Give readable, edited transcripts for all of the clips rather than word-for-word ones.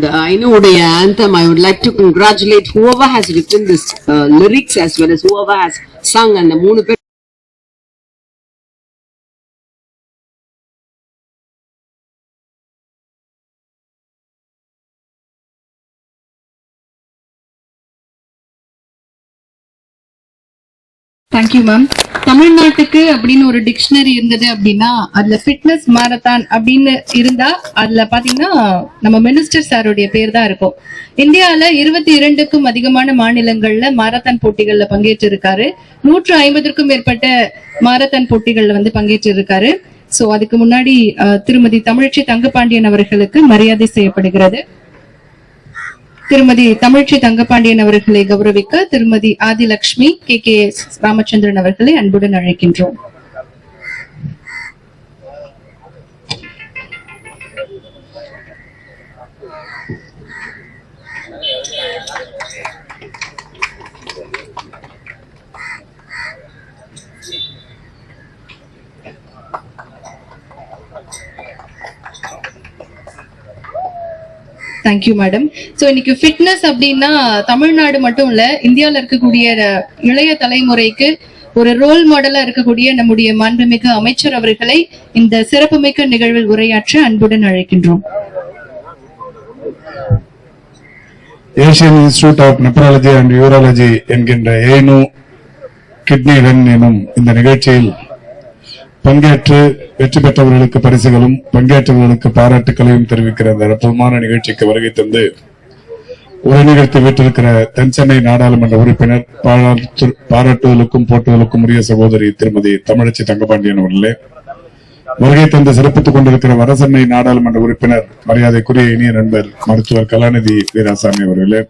The Ainuடைய anthem, I would like to congratulate whoever has written this lyrics as well as whoever has sung and the மூணு பேர் thank you ma'am. தமிழ்நாட்டுக்கு அப்படின்னு ஒரு dictionary இருந்தது அப்படின்னா அதுல ஃபிட்னஸ் மாரத்தான் அப்படின்னு இருந்தா அதுல பாத்தீங்கன்னா நம்ம மினிஸ்டர் சாருடைய பேர் தான் இருக்கும். இந்தியால 22க்கும் அதிகமான மாநிலங்கள்ல மாரத்தான் போட்டிகள்ல பங்கேற்று இருக்காரு. 150க்கும் மேற்பட்ட மாரத்தான் போட்டிகள்ல பங்கேற்று இருக்காரு. சோ அதுக்கு முன்னாடி திருமதி தமிழ்ச்சி தங்கபாண்டியன் அவர்களுக்கு மரியாதை செய்யப்படுகிறது. திருமதி தமிழ்ச்சி தங்கபாண்டியன் அவர்களை கௌரவிக்க திருமதி ஆதிலட்சுமி கே ராமச்சந்திரன் அவர்களை அன்புடன் அழைக்கின்றோம். Thank you madam. சோ இன்னைக்கு ஃபிட்னஸ் அப்படின்னா தமிழ்நாடு மட்டும் இல்ல, இந்தியால இருக்கக்கூடிய இளைய தலைமுறைக்கு ஒரு ரோல் மாடலா இருக்கக்கூடிய நம்முடைய மாண்புமிகு அமைச்சர் அவர்களை இந்த சிறப்புமிக்க நிகழ்வில் உரையாற்ற அன்புடன் அழைக்கின்றோம். Asian institute of nephrology and urology என்கின்ற ஏனு கிட்னி ரன் எனும் இந்த நிகழ்ச்சியில் பங்கேற்று வெற்றி பெற்றவர்களுக்கு பரிசுகளும் பங்கேற்றவர்களுக்கு பாராட்டுகளையும் தெரிவிக்கிற இந்த அற்புதமான நிகழ்ச்சிக்கு வருகை தந்து உரை நிகழ்த்தி வீட்டிருக்கிற தென்சென்னை நாடாளுமன்ற உறுப்பினர் பாராட்டுதலுக்கும் போட்டுதலுக்கும் உரிய சகோதரி திருமதி தமிழச்சி தங்கபாண்டியன் அவர்களே, வருகை தந்து சிறப்பித்துக் கொண்டிருக்கிற வடசென்னை நாடாளுமன்ற உறுப்பினர் மரியாதைக்குரிய இனிய நண்பர் மருத்துவர் கலாநிதி வீராசாமி அவர்களே,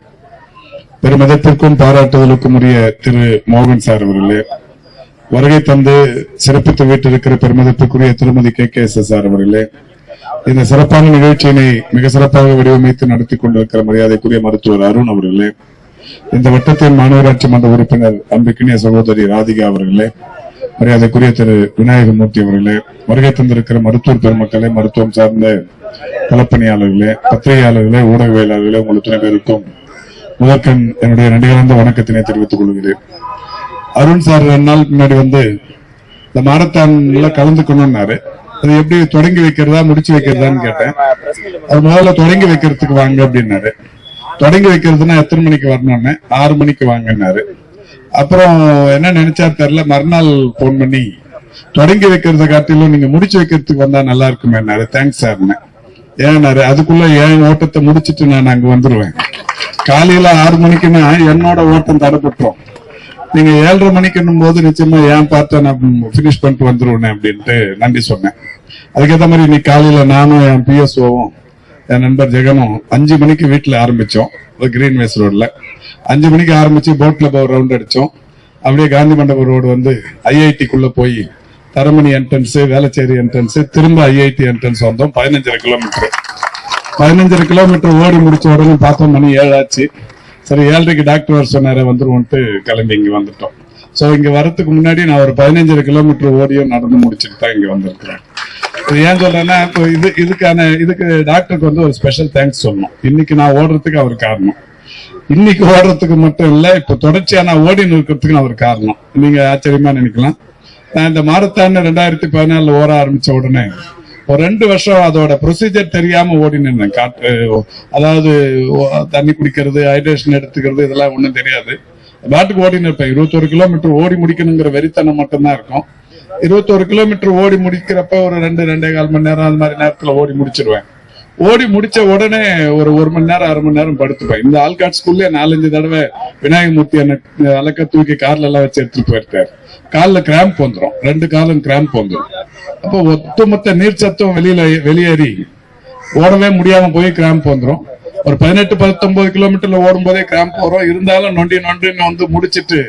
பெருமதத்திற்கும் பாராட்டுதலுக்கும் உரிய திரு மோகன் சார் அவர்களே, வருகை தந்து சிறப்பித்து வீட்டிருக்கிற பெருமதிப்புக்குரிய திருமதி KKSS அவர்களே, இந்த சிறப்பான நிகழ்ச்சியினை மிக சிறப்பாக வடிவமைத்து நடத்தி கொண்டிருக்கிற மரியாதைக்குரிய மருத்துவர் அருண் அவர்களே, இந்த வட்டத்தின் மாநகராட்சி மன்ற உறுப்பினர் அன்புக்கினிய சகோதரி ராதிகா அவர்களே, மரியாதைக்குரிய திரு விநாயகமூர்த்தி அவர்களே, வருகை தந்திருக்கிற மருத்துவர் பெருமக்களே, மருத்துவம் சார்ந்த களப்பணியாளர்களே, பத்திரிகையாளர்களே, ஊடகவியலாளர்களே, உங்கள் துணை பேருக்கும் முதற்கண் என்னுடைய நடிகர்ந்த வணக்கத்தினை தெரிவித்துக் கொள்கிறேன். அருண் சார் 2 நாள் முன்னாடி இந்த மாரத்தான்ல கலந்துக்கணும்னாரு. அது எப்படி தொடங்கி வைக்கிறதா முடிச்சு வைக்கிறதான்னு கேட்டேன். அது முதல்ல தொடங்கி வைக்கிறதுக்கு வாங்க அப்படின்னாரு. தொடங்கி வைக்கிறதுனா எத்தனை மணிக்கு வரணும்னு 6 மணிக்கு வாங்கினாரு. அப்புறம் என்ன நினைச்சாரு தெரியல, மறுநாள் போன் பண்ணி தொடங்கி வைக்கிறத காட்டிலும் நீங்க முடிச்சு வைக்கிறதுக்கு வந்தா நல்லா இருக்குமேனாரு. தேங்க்ஸ் சார்னு. ஏன்னாரு, அதுக்குள்ள என் ஓட்டத்தை முடிச்சுட்டு நான் அங்க வந்துருவேன். காலையில 6 மணிக்குன்னா என்னோட ஓட்டம் தடைப்பட்டுரும். நீங்க 7:30 மணிக்கு போது நிச்சயமா என் பார்த்த நான் பினிஷ் பண்ணிட்டு வந்துருவேன் அப்படின்ட்டு நன்றி சொன்னேன். அதுக்கேற்ற மாதிரி இன்னைக்கு காலையில நானும் என் PSOவும் என் நண்பர் ஜெகனும் 5 மணிக்கு வீட்டுல ஆரம்பிச்சோம் கிரீன்வேஸ் ரோட்ல. 5 மணிக்கு ஆரம்பிச்சு போட் கிளப் ஒரு ரவுண்ட் அடிச்சோம். அப்படியே காந்தி மண்டபம் ரோடு வந்து IIT-க்குள்ள போய் தரமணி என்ட்ரன்ஸ், வேளச்சேரி என்ட்ரன்ஸ், திரும்ப IIT என்ட்ரன்ஸ் வந்தோம். 15 கிலோமீட்டர் ஓடி முடிச்ச உடனே பார்த்தோம் மணி 7 ஆச்சு. சரி 7:30 டாக்டர் வர சொன்னாரு, வந்துருவோன்ட்டு கிளம்பி இங்க வந்துட்டோம். சோ இங்க வரதுக்கு முன்னாடி நான் ஒரு 15 கிலோமீட்டர் ஓடியும் நடந்து முடிச்சுட்டு தான் இங்க வந்திருக்கிறேன். இது ஏன் சொல்றேன்னா, இப்போ இதுக்கு டாக்டருக்கு வந்து ஒரு ஸ்பெஷல் தேங்க்ஸ் சொல்லணும். இன்னைக்கு நான் ஓடுறதுக்கு அவர் காரணம். இன்னைக்கு ஓடுறதுக்கு மட்டும் இல்ல, இப்ப தொடர்ச்சியா நான் ஓடி நிற்கிறதுக்கு அவர் காரணம். நீங்க ஆச்சரியமா நினைக்கலாம். நான் இந்த மாரத்தான் 2014 ஓட ஆரம்பிச்ச உடனே ஒரு 2 வருஷம் அதோட ப்ரொசீஜர் தெரியாம ஓடி நின்றேன். அதாவது தண்ணி குடிக்கிறது, ஹைட்ரேஷன் எடுத்துக்கிறது, இதெல்லாம் ஒண்ணும் தெரியாது. பாட்டுக்கு ஓடி நிற்பேன். 21 கிலோமீட்டர் ஓடி முடிக்கணுங்கிற வெறித்தனம் மட்டும்தான் இருக்கும். 21 கிலோமீட்டர் ஓடி முடிக்கிறப்ப ஒரு 2-2.25 மணி நேரம் அந்த மாதிரி நேரத்துல ஓடி முடிச்சிருவேன். ஓடி முடிச்ச உடனே ஒரு 1 மணி நேரம் 1/2 மணி நேரம் படுத்துப்பேன். இந்த ஆல்காட் ஸ்கூல்ல 4-5 தடவை விநாயகமூர்த்தி அலக்க தூக்கி கார்ல எல்லாம் வச்சு எடுத்துட்டு போயிருக்காரு. கால்ல கிராம்ப் வந்துடும், 2 காலும் கிராம்ப் வந்துடும். அப்போ ஒட்டுமொத்த நீர் சத்தம் வெளியேறி ஓடவே முடியாம போய் கிராம்ப் வந்துடும். ஒரு 18-19 கிலோமீட்டர்ல ஓடும் போதே கிராம்ப் வரும். இருந்தாலும் நொண்டின்னு வந்து முடிச்சிட்டு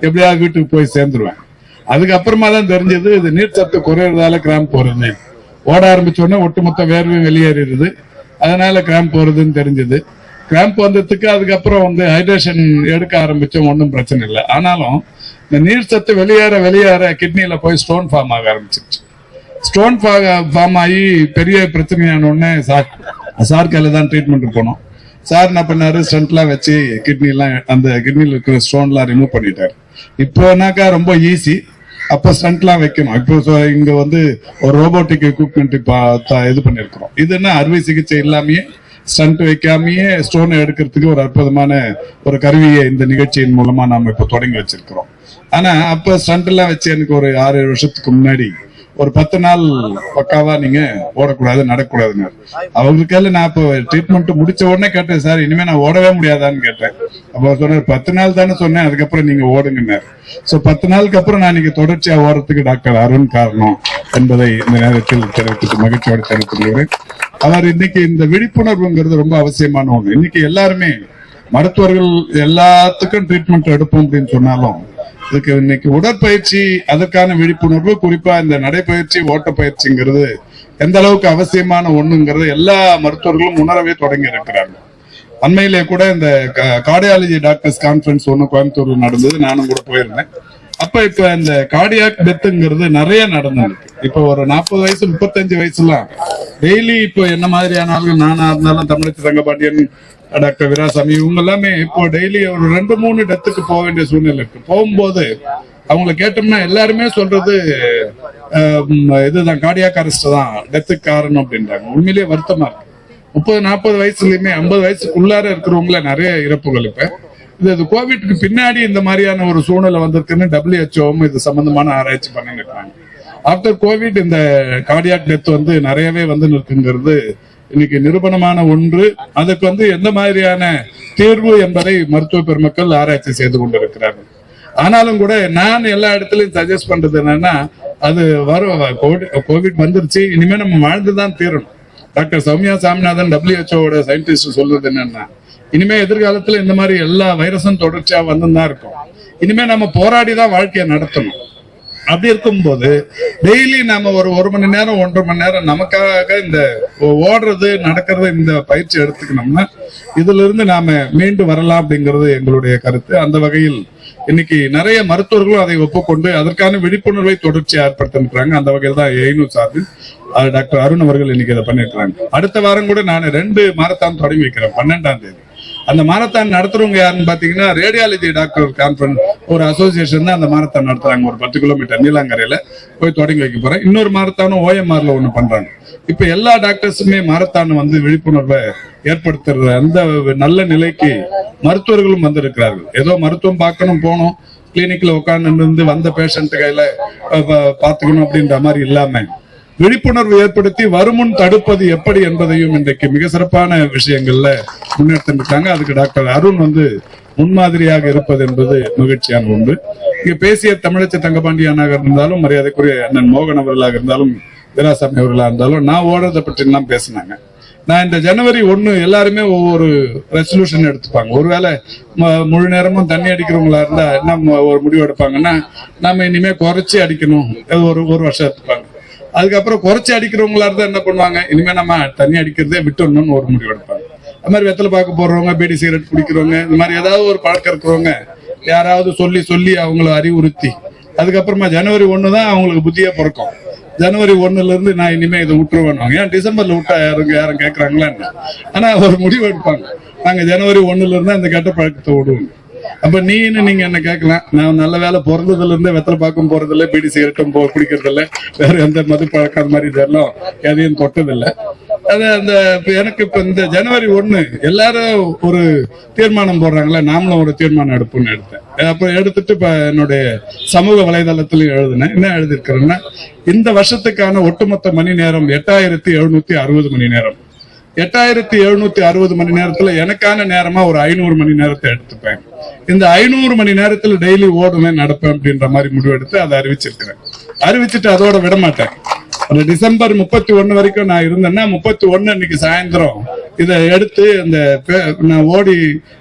எப்படியாவது வீட்டுக்கு போய் சேர்ந்துருவேன். அதுக்கப்புறமா தான் தெரிஞ்சது இது நீர் சத்து குறையறதால கிராம்ப் வருது. ஓட ஆரம்பிச்ச உடனே ஒட்டுமொத்த வேர்வையும் வெளியேறிடுது, அதனால கிராம்ப் வருதுன்னு தெரிஞ்சது. கிராம்ப் வந்ததுக்கு அதுக்கப்புறம் வந்து ஹைட்ரேஷன் எடுக்க ஆரம்பிச்சோம், ஒன்றும் பிரச்சனை இல்லை. ஆனாலும் இந்த நீர் சத்து வெளியேற கிட்னில போய் ஸ்டோன் ஃபார்ம் ஆக ஆரம்பிச்சிருச்சு. ஸ்டோன் ஃபார்ம் ஆகி பெரிய பிரச்சனையான உடனே சார் கையில தான் ட்ரீட்மெண்ட் போனோம். சார் என்ன பண்ணாரு, ஸ்டண்ட்லாம் வச்சு அந்த கிட்னில இருக்கிற ஸ்டோன்லாம் ரிமூவ் பண்ணிட்டாரு. இப்போனாக்கா ரொம்ப ஈஸி. அப்ப ஸ்டண்ட்லாம் வைக்கணும். இப்போ இங்க வந்து ஒரு ரோபோட்டிக் எக்யூப்மெண்ட் இது பண்ணிருக்கிறோம். இதுன்னா அறுவை சிகிச்சை இல்லாமயே ஸ்டண்ட் வைக்காமயே ஸ்டோன் எடுக்கிறதுக்கு ஒரு அற்புதமான ஒரு கருவியை இந்த நிகழ்ச்சியின் மூலமா நாம இப்ப தொடங்கி வச்சிருக்கிறோம். ஆனா அப்ப ஸ்டண்ட் எல்லாம் வச்சு எனக்கு ஒரு 6-7 வருஷத்துக்கு முன்னாடி ஒரு 10 நாள் பக்காவா நீங்க ஓடக்கூடாது, நடக்கூடாதுன்னு அவங்களுக்கால நான் இப்போ ட்ரீட்மெண்ட் முடிச்ச உடனே கேட்டேன், சார் இனிமே நான் ஓடவே முடியாதான்னு கேட்டேன். அப்போ சொன்னார், 10 நாள் தானே சொன்னேன், அதுக்கப்புறம் நீங்க ஓடுங்கன்னாரு. சோ 10 நாளுக்கு அப்புறம் நான் நீங்க தொடர்ச்சியா ஓடுறதுக்கு டாக்டர் அருண் காரணம் என்பதை இந்த நேரத்தில் தெரிவித்துட்டு மகிழ்ச்சியோடு தெரிவித்துள்ளேன். அவர் இன்னைக்கு இந்த விழிப்புணர்வுங்கிறது ரொம்ப அவசியமான ஒண்ணு. இன்னைக்கு எல்லாருமே மருத்துவர்கள் எல்லாத்துக்கும் ட்ரீட்மெண்ட் எடுப்போம் அப்படின்னு சொன்னாலும் இதுக்கு இன்னைக்கு உடற்பயிற்சி, அதற்கான விழிப்புணர்வு, குறிப்பா இந்த நடைப்பயிற்சி, ஓட்டப்பயிற்சிங்கிறது எந்த அளவுக்கு அவசியமான ஒண்ணுங்கிறது எல்லா மருத்துவர்களும் உணரவே தொடங்கி இருக்கிறாங்க. அண்மையிலே கூட இந்த கார்டியாலஜி டாக்டர்ஸ் கான்பரன்ஸ் ஒண்ணு கோயம்புத்தூர்ல நடந்தது, நானும் கூட போயிருந்தேன். அப்ப இப்ப இந்த கார்டியாக் டெத்துங்கிறது நிறைய நடந்திருக்கு. இப்ப ஒரு 40 வயசு 35 வயசுலாம் டெய்லி இப்போ என்ன மாதிரியான ஆளுங்க, நானா இருந்தாலும் தமிழச்சி தங்கபாண்டியன், டாக்டர் வீராசாமி, இவங்க எல்லாமே இப்போ டெய்லி ஒரு 2-3 டெத்துக்கு போக வேண்டிய சூழ்நிலை இருக்கு. போகும்போது அவங்களை கேட்டோம்னா எல்லாருமே சொல்றது இதுதான், கார்டியாக் அரெஸ்ட் தான் டெத்துக்கு காரணம் அப்படின்றாங்க. உண்மையிலேயே வருத்தமா இருக்கு. 30-40 வயசுலயுமே 50 வயசுக்குள்ளார இருக்கிறவங்கள நிறைய இறப்புகள். இப்ப இது கோவிட்க்கு பின்னாடி இந்த மாதிரியான ஒரு சூழ்நிலை வந்திருக்குன்னு WHO இது சம்பந்தமான ஆராய்ச்சி பண்ணிட்டு இருக்காங்க. ஆஃப்டர் கோவிட் இந்த கார்டியாக் டெத் வந்து நிறையவே வந்து நிற்குங்கிறது இன்னைக்கு நிரூபணமான ஒன்று. அதுக்கு வந்து எந்த மாதிரியான தீர்வு என்பதை மருத்துவ பெருமக்கள் ஆராய்ச்சி செய்து கொண்டிருக்கிறார்கள். ஆனாலும் கூட நான் எல்லா இடத்துலயும் சஜஸ்ட் பண்றது என்னன்னா, அது கோவிட் வந்துருச்சு, இனிமே நம்ம வாழ்ந்துதான் தீரணும். Doctor Soumya Swaminathan WHO scientist சொல்றது என்னன்னா, இனிமே எதிர்காலத்துல இந்த மாதிரி எல்லா வைரஸும் தொடர்ச்சியா வந்துதான் இருக்கும். இனிமே நம்ம போராடிதான் வாழ்க்கையை நடத்தணும். அப்படி இருக்கும்போது டெய்லி நாம ஒரு 1 மணி நேரம் 1.5 மணி நேரம் நமக்காக இந்த ஓடுறது நடக்கிறது இந்த பயிற்சி எடுத்துக்கணும்னா இதுல இருந்து நாம மீண்டு வரலாம் அப்படிங்கிறது எங்களுடைய கருத்து. அந்த வகையில் இன்னைக்கு நிறைய மருத்துவர்களும் அதை ஒப்புக்கொண்டு அதற்கான விழிப்புணர்வை தொடர்ச்சியா ஏற்படுத்திருக்கிறாங்க. அந்த வகையில் தான் எய்னு சார்பில் டாக்டர் அருண் அவர்கள் இன்னைக்கு இதை பண்ணிருக்காங்க. அடுத்த வாரம் கூட நான் 2 மாரத்தான் தொடங்கி வைக்கிறேன், 12ஆம் தேதி. அந்த மாரத்தான் நடத்துறவங்க யாருன்னு பாத்தீங்கன்னா, ரேடியாலஜி டாக்டர் கான்பரன்ஸ் ஒரு அசோசியேஷன் தான் அந்த மாரத்தான் நடத்துறாங்க. ஒரு 10 கிலோமீட்டர் நீலாங்கரையில போய் தொடங்கி வைக்க போறேன். இன்னொரு மாரத்தானும் OMRல ஒண்ணு பண்றாங்க. இப்ப எல்லா டாக்டர்ஸுமே மாரத்தான் வந்து விழிப்புணர்வை ஏற்படுத்துற அந்த நல்ல நிலைக்கு மருத்துவர்களும் வந்திருக்கிறார்கள். ஏதோ மருத்துவம் பார்க்கணும் போனோம், கிளினிக்ல உட்கார்ந்து இருந்து வந்த பேஷண்ட் கையில பாத்துக்கணும் அப்படின்ற மாதிரி இல்லாம விழிப்புணர்வு ஏற்படுத்தி வருமுன் தடுப்பது எப்படி என்பதையும் இன்றைக்கு மிக சிறப்பான விஷயங்கள்ல முன்னெடுத்திருக்காங்க. அதுக்கு டாக்டர் அருண் வந்து முன்மாதிரியாக இருப்பது என்பது மகிழ்ச்சியான ஒன்று. இங்க பேசிய தமிழச்சி தங்கபாண்டியனாக இருந்தாலும், மரியாதைக்குரிய அண்ணன் மோகன் அவர்களாக இருந்தாலும், வீராசாமி அவர்களாக இருந்தாலும், நான் ஓடுறதை பற்றி எல்லாம் பேசினாங்க. நான் இந்த ஜனவரி 1 எல்லாருமே ஒவ்வொரு ரெசல்யூஷன் எடுத்துப்பாங்க. ஒருவேளை முழு நேரமும் தண்ணி அடிக்கிறவங்களா இருந்தா நம்ம ஒரு முடிவு எடுப்பாங்கன்னா நம்ம இனிமே குறைச்சி அடிக்கணும், ஒரு வருஷம் எடுத்துப்பாங்க. அதுக்கப்புறம் குறைச்சி அடிக்கிறவங்களா இருந்தா என்ன பண்ணுவாங்க, இனிமே நம்ம தண்ணி அடிக்கிறதே விட்டுடணும்னு ஒரு முடிவு எடுப்பாங்க. அது மாதிரி வெத்தலை பார்க்க போடுறவங்க, பீடி சிகரெட் குடிக்கிறவங்க, இந்த மாதிரி ஏதாவது ஒரு பழக்கம் இருக்கிறவங்க யாராவது சொல்லி அவங்களை அறிவுறுத்தி அதுக்கப்புறமா ஜனவரி 1 தான் அவங்களுக்கு புத்தியா பிறக்கும். ஜனவரி 1ல இருந்து நான் இனிமே இதை விட்டுருவேன். ஏன் டிசம்பர்ல விட்டா யாரும் கேட்கறாங்களா? ஆனா ஒரு முடிவு எடுப்பாங்க, நாங்க ஜனவரி 1ல இருந்து அந்த கெட்ட பழக்கத்தை விடுவோம். அப்ப நீங்க என்ன கேட்கலாம், நான் நல்ல வேலை பிறந்ததுல இருந்து வெத்தலை பார்க்கும் போறதில்ல, பீடி சிகரெட்டும் குடிக்கிறது இல்ல, வேற எந்த மது பழக்கம் அது மாதிரி இதெல்லாம் எதையும் தொட்டதில்லை. எனக்கு இப்ப இந்த ஜனவரி 1 எல்லாரும் ஒரு தீர்மானம் போடுறாங்களே, நாமளும் ஒரு தீர்மானம் எடுப்போம்னு எடுத்தேன். அப்ப எடுத்துட்டு இப்ப என்னுடைய சமூக வலைதளத்திலையும் எழுதினேன். என்ன எழுதிருக்கிறேன்னா, இந்த வருஷத்துக்கான ஒட்டுமொத்த மணி நேரம் 8760 மணி நேரம். 8760 மணி நேரத்துல எனக்கான நேரமா ஒரு 500 மணி நேரத்தை எடுத்துப்பேன். இந்த 500 மணி நேரத்துல டெய்லி ஓடுவேன், நடப்பேன் அப்படின்ற மாதிரி முடிவெடுத்து அதை அறிவிச்சுட்டு அதோட விட மாட்டேன். அந்த டிசம்பர் 31 வரைக்கும் நான் இருந்தேன்னா 31 அன்னைக்கு சாயந்தரம் இதை எடுத்து நான் ஓடி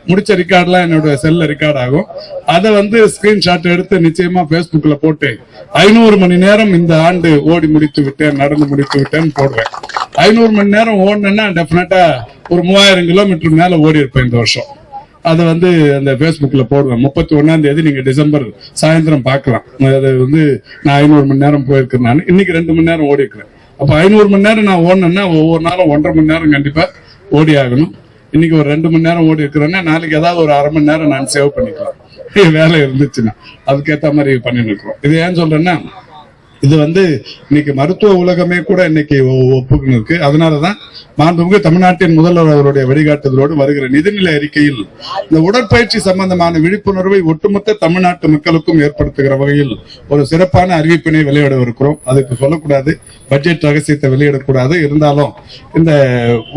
முடிச்ச ரெக்கார்ட்லாம் என்னோட செல்ல ரெக்கார்ட் ஆகும். அதை ஸ்கிரீன்ஷாட் எடுத்து நிச்சயமா Facebookல போட்டு 500 மணி நேரம் இந்த ஆண்டு ஓடி முடித்து விட்டேன், நடந்து முடித்து விட்டேன்னு போடுவேன். 500 மணி நேரம் ஓடினேன்னா டெஃபினட்டா ஒரு 3000 கிலோமீட்டர் மேல ஓடி இருப்பேன் இந்த வருஷம். அதை அந்த Facebookல போடுவேன். 31ஆம் தேதி நீங்க டிசம்பர் சாயந்தரம் பார்க்கலாம். அது நான் 500 மணி நேரம் போயிருக்கேன். நான் இன்னைக்கு 2 மணி நேரம் ஓடி இருக்கிறேன். அப்ப 500 மணி நேரம் நான் ஓடினேன்னா ஒவ்வொரு நாளும் 1.5 மணி நேரம் கண்டிப்பா ஓடி ஆகணும். இன்னைக்கு ஒரு 2 மணி நேரம் ஓடி இருக்கிறேன்னா நாளைக்கு ஏதாவது ஒரு 1/2 மணி நேரம் நான் சேவ் பண்ணிக்கலாம், வேலை இருந்துச்சுன்னா. அதுக்கேற்ற மாதிரி பண்ணிட்டு இருக்கிறோம். இது ஏன் சொல்றேன்னா, இது இன்னைக்கு மருத்துவ உலகமே கூட இன்னைக்கு ஒப்புக்கணும் இருக்கு. அதனாலதான் மாண்புமிகு தமிழ்நாட்டின் முதல்வர் அவருடைய வழிகாட்டுதலோடு வருகிற நிதிநிலை அறிக்கையில் இந்த உடற்பயிற்சி சம்பந்தமான விழிப்புணர்வை ஒட்டுமொத்த தமிழ்நாட்டு மக்களுக்கும் ஏற்படுத்துகிற வகையில் ஒரு சிறப்பான அறிவிப்பினை வெளியிடவிருக்கிறோம். அதுக்கு சொல்லக்கூடாது, பட்ஜெட் ரகசியத்தை வெளியிடக்கூடாது. இருந்தாலும் இந்த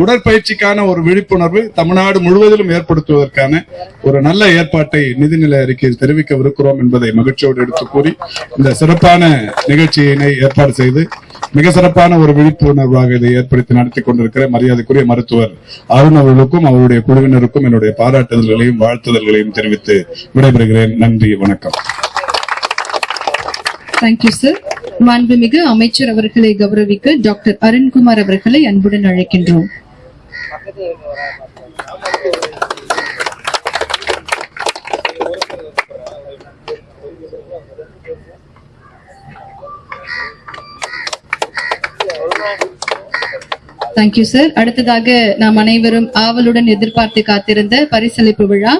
உடற்பயிற்சிக்கான ஒரு விழிப்புணர்வு தமிழ்நாடு முழுவதிலும் ஏற்படுத்துவதற்கான ஒரு நல்ல ஏற்பாட்டை நிதிநிலை அறிக்கையில் தெரிவிக்கவிருக்கிறோம் என்பதை மகிழ்ச்சியோடு எடுத்து கூறி, இந்த சிறப்பான நிகழ்ச்சியினை ஏற்பாடு செய்து மிக சிறப்பான ஒரு விழிப்புணர்வாக இதை ஏற்படுத்தி நடத்தி கொண்டிருக்கிற மரியாதைக்குரிய மருத்துவர் அருண் அவர்களுக்கும் அவருடைய குழுவினருக்கும் என்னுடைய பாராட்டுதல்களையும் வாழ்த்துதல்களையும் தெரிவித்து விடைபெறுகிறேன். நன்றி, வணக்கம். Thank you sir. மாண்புமிகு அமைச்சர் அவர்களை கௌரவிக்க டாக்டர் அருண்குமார் அவர்களை அன்புடன் அழைக்கின்றோம். Thank you sir. அடுத்ததாக நாம் அனைவரும் ஆவலுடன் எதிர்பார்த்து காத்திருந்த பரிசளிப்பு விழா.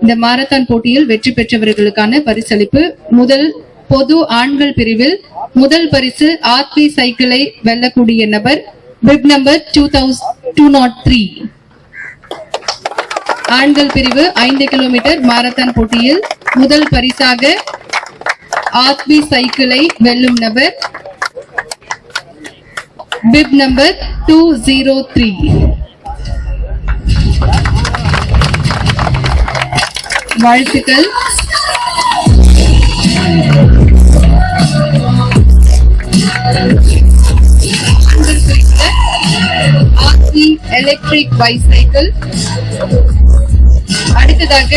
இந்த மாரத்தான் போட்டியில் வெற்றி பெற்றவர்களுக்கான பரிசளிப்பு. முதல் பொது ஆண்கள் பிரிவில் முதல் பரிசு ஆத்வி சைக்கிளை வெல்லக்கூடிய நபர் பிப் நம்பர் 203. ஆண்கள் பிரிவு 5 கிலோமீட்டர் மாரத்தான் போட்டியில் முதல் பரிசாக ஆத்வி சைக்கிளை வெல்லும் நபர் பிப் நம்பர் 203. வாழ்த்துக்கள். Electric bicycle. அடுத்ததாக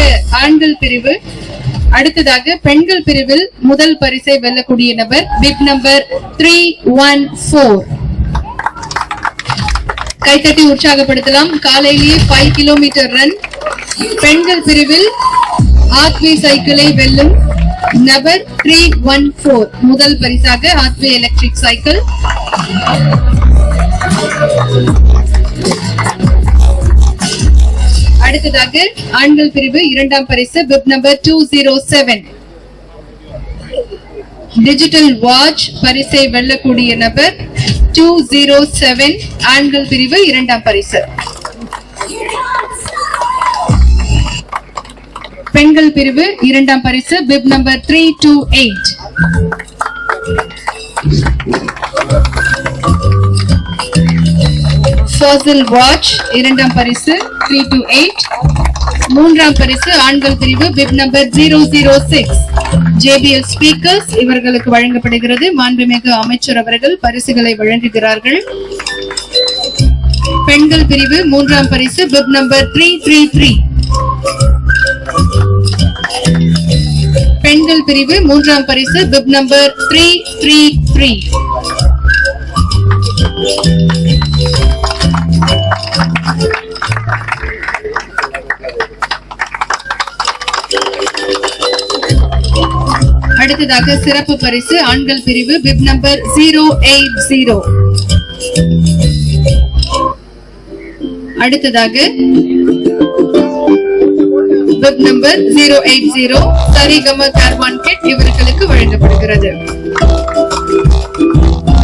பெண்கள் பிரிவில் முதல் பரிசை வெல்லக்கூடிய நபர் பிப் நம்பர் 314. கைத்தட்டி உற்சாகப்படுத்தலாம். காலையிலேயே 5 கிலோமீட்டர் ரன். பெண்கள் பிரிவில் ஆத்வி சைக்கிளை வெல்லும் நபர் 314. முதல் பரிசாக ஆத்வி எலக்ட்ரிக் சைக்கிள். அடுத்ததாக ஆண்கள் பிரிவு 2ஆம் பரிசு பிப் நம்பர் 207. டிஜிட்டல் வாட்ச் பரிசை வெல்லக்கூடிய நபர் 207. ஆண்கள் பிரிவு 2ஆம் பரிசு. பெண்கள் பிரிவு 2ஆம் பரிசு பிப் நம்பர் 328. ஃபாசில் வாட்ச் 2ஆம் பரிசு 328. 3ஆம் பரிசு ஆண்கள் பிரிவு பிப் நம்பர் 006. JBL ஸ்பீக்கர்ஸ் இவர்களுக்கு வழங்கப்படுகிறது. மாண்புமிகு அமைச்சர் அவர்கள் பரிசுகளை வழங்குகிறார்கள். பெண்கள் பிரிவு மூன்றாம் பரிசு பிப் நம்பர் 333. பெண்கள் பிரிவு மூன்றாம் பரிசு பிப் நம்பர் 333. அடுத்ததாக சிறப்பு பரிசு ஆண்கள் பிரிவு பிப் நம்பர் 080. அடுத்ததாக பிப் நம்பர் 080 சரிகம கார்வான் கிட் இவர்களுக்கு வழங்கப்படுகிறது.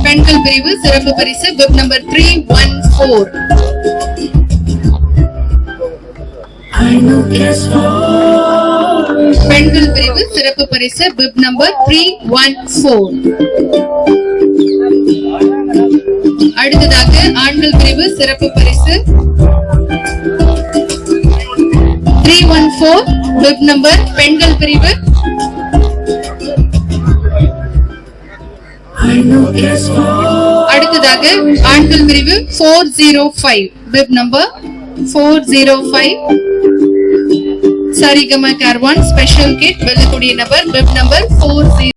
பெண்கள் பிரிவு சிறப்பு பரிசு பிப் நம்பர் 314. பெண்கள் பிரிவு சிறப்பு பரிசு பிப் நம்பர் 314. அடுத்ததாக ஆண்கள் பிரிவு சிறப்பு பரிசு 314 பிப் நம்பர் பெண்கள் பிரிவு அடுத்ததாக ஆண்கள் பிரிவு 405 பிப் நம்பர் 405 சரிகம கார்வான் ஸ்பெஷல் கிட் வெல்லக்கூடிய நபர் பிப் நம்பர் 40.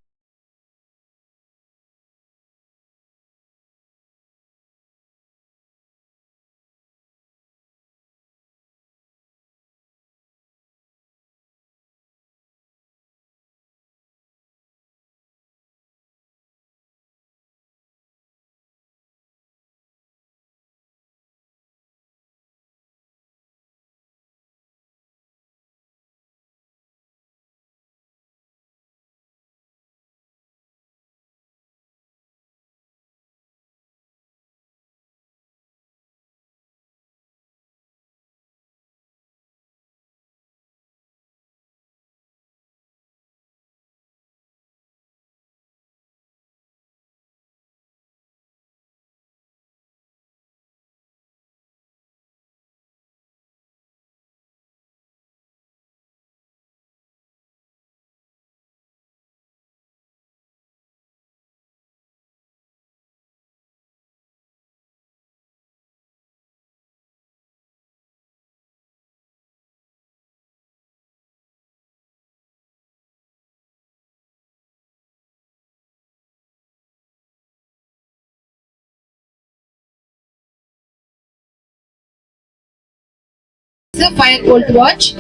Firebolt watch.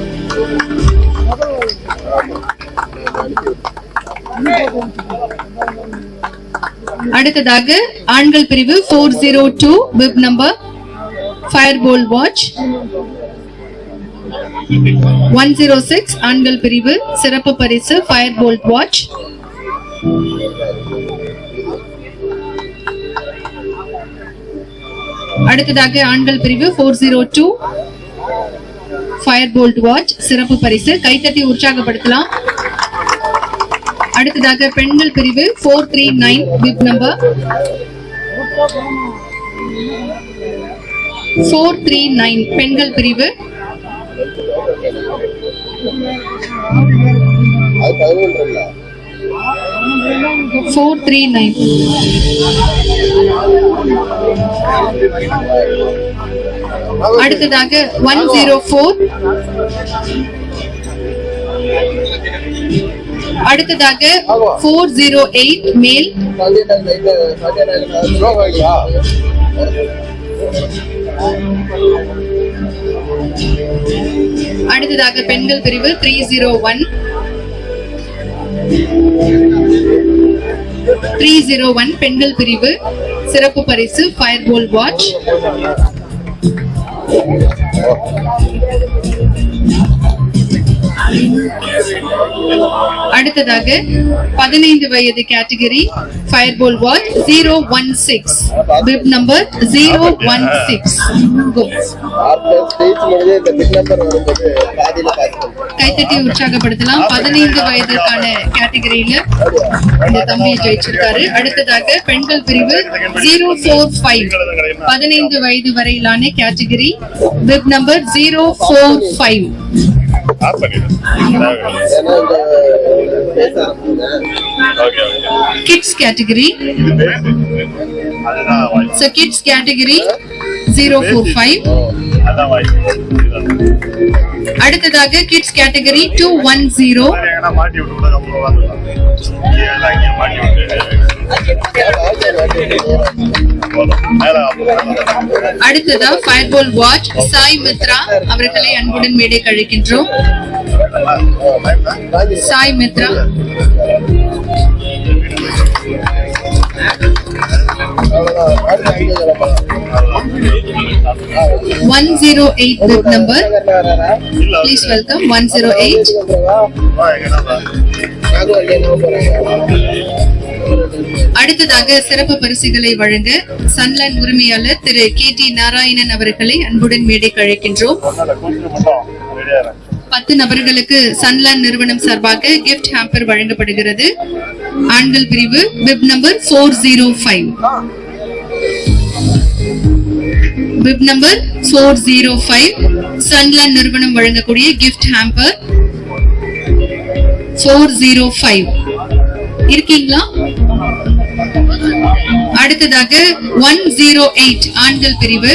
அடுத்ததாக ஆண்கள் பிரிவு 402 பிப் நம்பர் Firebolt watch. 106 ஆண்கள் பிரிவு சிறப்பு பரிசு Firebolt watch. அடுத்ததாக ஆண்கள் பிரிவு 402 Firebolt watch சிறப்பு பரிசு கைத்தட்டி உற்சாகப்படுத்தலாம். அடுத்ததாக பெண்கள் பிரிவு 439 பிப் நம்பர் 439 பெண்கள் பிரிவு அடுத்ததாக 104 அடுத்ததாக 408 மேல் அடுத்ததாக பெண்கள் பிரிவு 301 பெண்கள் பிரிவு சிறப்பு பரிசு Firebolt watch. அடுத்ததாக 15 வயது கேட்டகரி Firebolt watch 016 பிப் நம்பர் 016. கைத்தட்டி உற்சாகப்படுத்தலாம். 15 வயதுக்கான கேட்டகரியில இந்த தம்பியை ஜெயிச்சிருக்காரு. அடுத்ததாக பெண்கள் பிரிவு 045 15 வயது வரையிலான category பிப் number 045. Kids category. So kids category 1045. அடுத்ததாக கிட்ஸ் கேட்டகரி 210. அடுத்ததா ஃபயர்பால் வாட்ச் சாய் மித்ரா அவர்களை அன்புடன் மேடை கழிக்கின்றோம். Sai Mitra. (108) bib number. Please welcome 108. அடுத்ததாக சிறப்பு பரிசுகளை வழங்க சன்லேண்ட் உரிமையாளர் திரு KT நாராயணன் அவர்களை அன்புடன் மேடை கழிக்கின்றோம். 10 நபர்களுக்கு சன்லேண்ட் நிறுவனம் சார்பாக கிஃப்ட் ஹாம்பர் வழங்கப்படுகிறது. ஆண்கள் பிரிவு பிப் நம்பர் 405. பிப் நம்பர் 405 சன்லேண்ட் நிறுவனம் வழங்கக்கூடிய கிஃப்ட் ஹாம்பர் 405 இருக்கீங்களா? அடுத்ததாக 108 ஆண்கள் பிரிவு.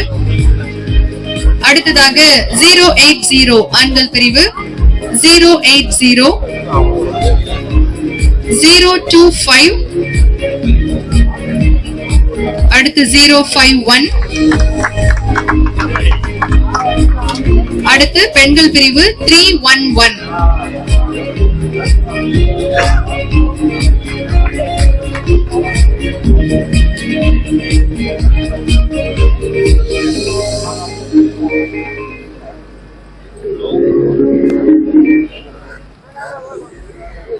அடுத்ததாக 080 ஆண்கள் பிரிவு. 080 025. அடுத்து 051. அடுத்து பெண்கள் பிரிவு 311.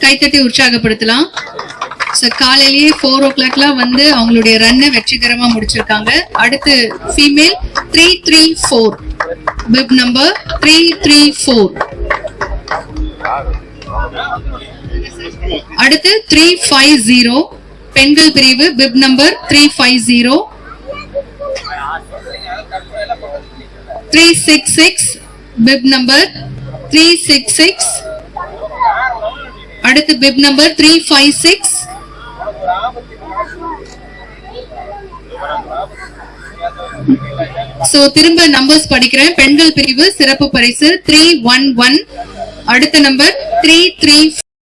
கைத்தட்டி உற்சாகப்படுத்தலாம். காலையிலேயே 4 o'clockலாம் வந்து அவங்களுடைய ரன்னை வெற்றிகரமா முடிச்சிருக்காங்க. அடுத்து ஃபீமேல் 334 பிப் நம்பர் 334. அடுத்து 350 பெண்கள் பிரிவு பிப் நம்பர் 350. 366 பிப் நம்பர் 366. அடுத்து பிப் நம்பர் 356. திரும்ப நம்பர்ஸ் படிக்கிறேன். பெண்கள் பிரிவு சிறப்பு பரிசு 311. அடுத்த நம்பர் 334.